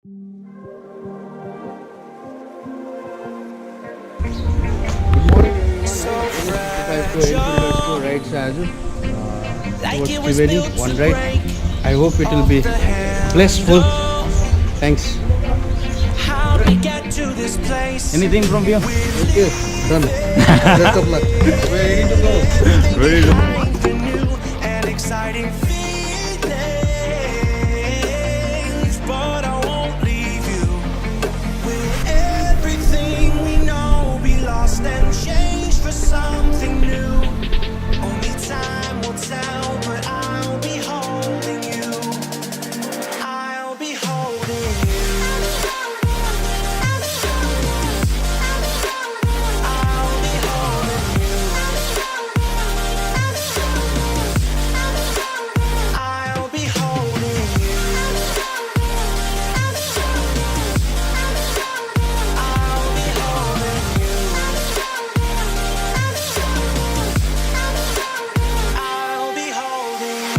Good morning everyone. I five to Enfield Expo rides as towards Triveni. One ride. I hope it will be blissful. Thanks. Anything from you? Okay, done. Best of luck. We're ready to go. Very good. But I won't leave you. Will everything we know be lost and changed for something new? Only time will tell, but I'll be holding you. I'll be holding you. I'll be holding you. I'll be holding you. I'll be holding you. I'll be holding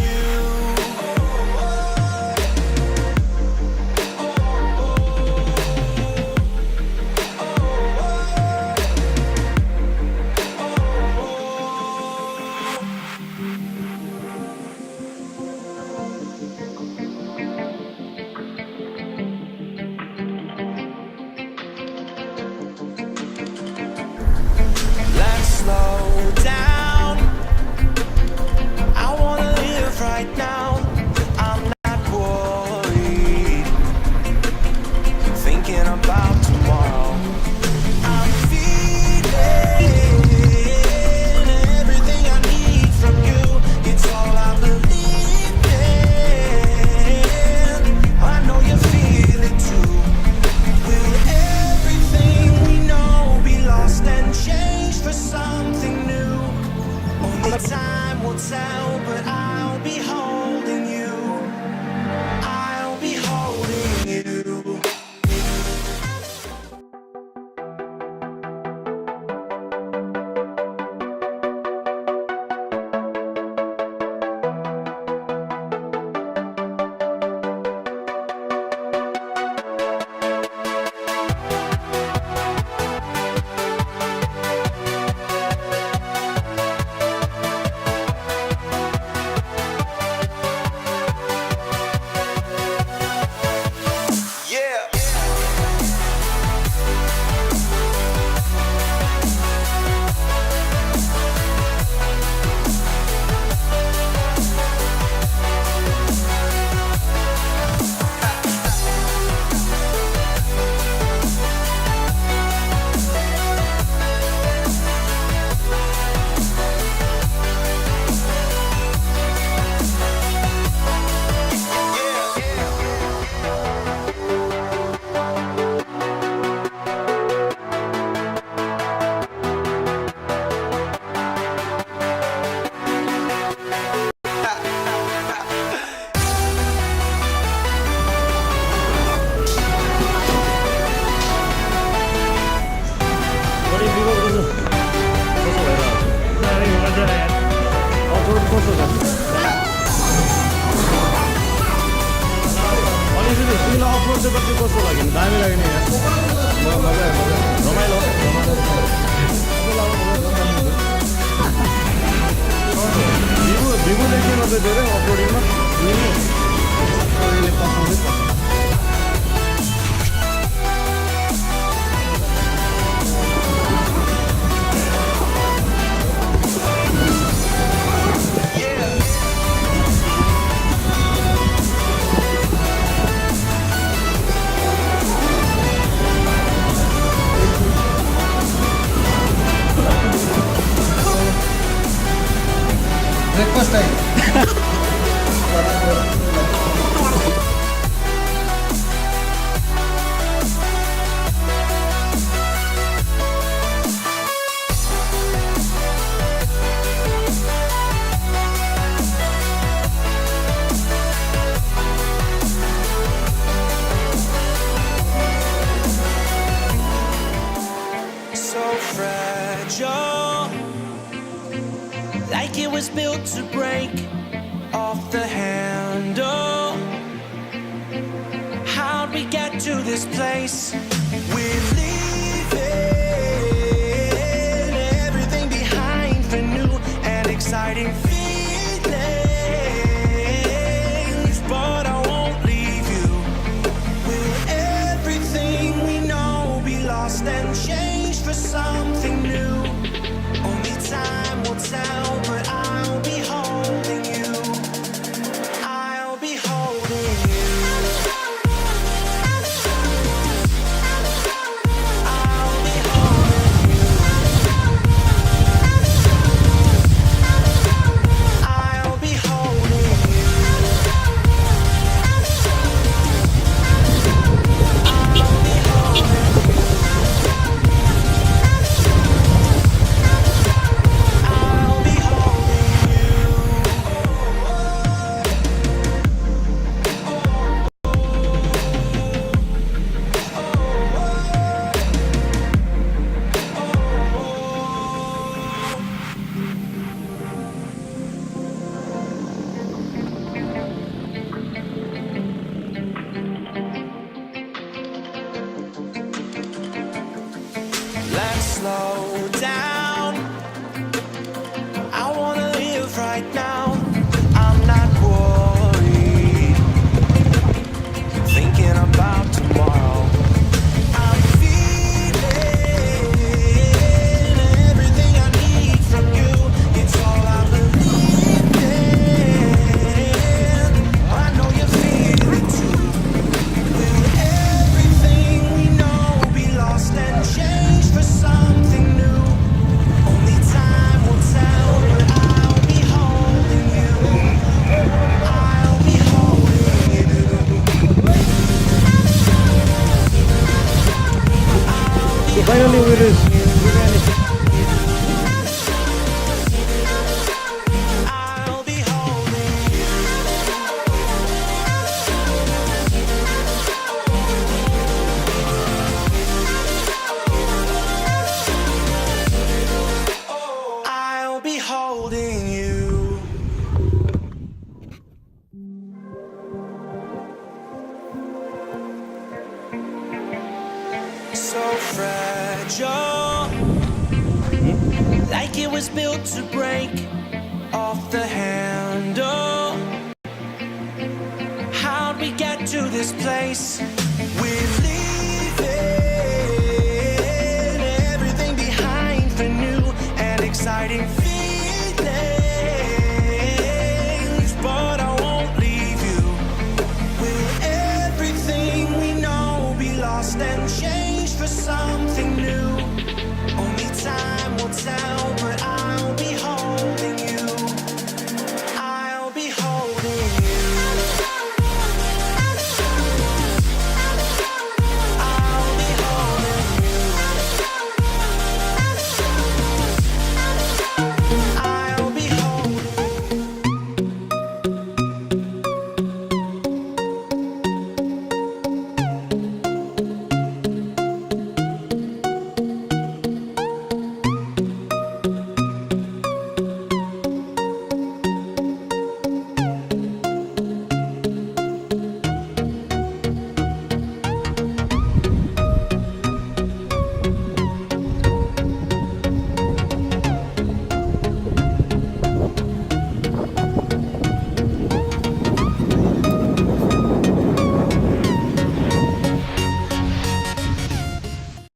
Let's slow down. I wanna live right now. I'm not worried, thinking about tomorrow. I'm feeling everything I need from you. It's all I believe in. I know you feel it too. Will everything we know be lost and changed for something new? Only time will tell, but I'll be holding you. I'll be holding you. Yeah. What is Vivo Cruiser? कसो भइरहेको छ? अफरोड कस्तो छ? अलिकति तिमीलाई अफरोड चाहिँ कति कस्तो लाग्यो? दामी लाग्यो नि यार। मजा आयो, मजा आयो। रमाइलो भिभो देखिएन त धेरै अफरोडिङमा अहिले पकाउँदै छ। Breakfast time. So fragile, like it was built to break off the handle. How'd we get to this place. We're leaving everything behind for new and exciting feelings, but I won't leave you. Will everything we know be lost and changed for something new? Only time will tell, but I'll be holding you. I'll be holding you. I'll be holding you. I'll be holding you. I'll be holding you. I'll be holding you. Let's slow down. I wanna live right now. I'm not worried, thinking about tomorrow. I'm feeling everything I need from you. It's all I believe in. I know you feel it too. Will everything we know be lost and changed for something new? Only time will tell, but I'll be holding you. I'll be holding you. So finally we reached. I'll be holding you. I'll be holding you. So fragile, like it was built to break off the handle. How'd we get to this place? We're leaving everything behind for new and exciting feelings, but I won't leave you. Will everything we know be lost and changed for something new?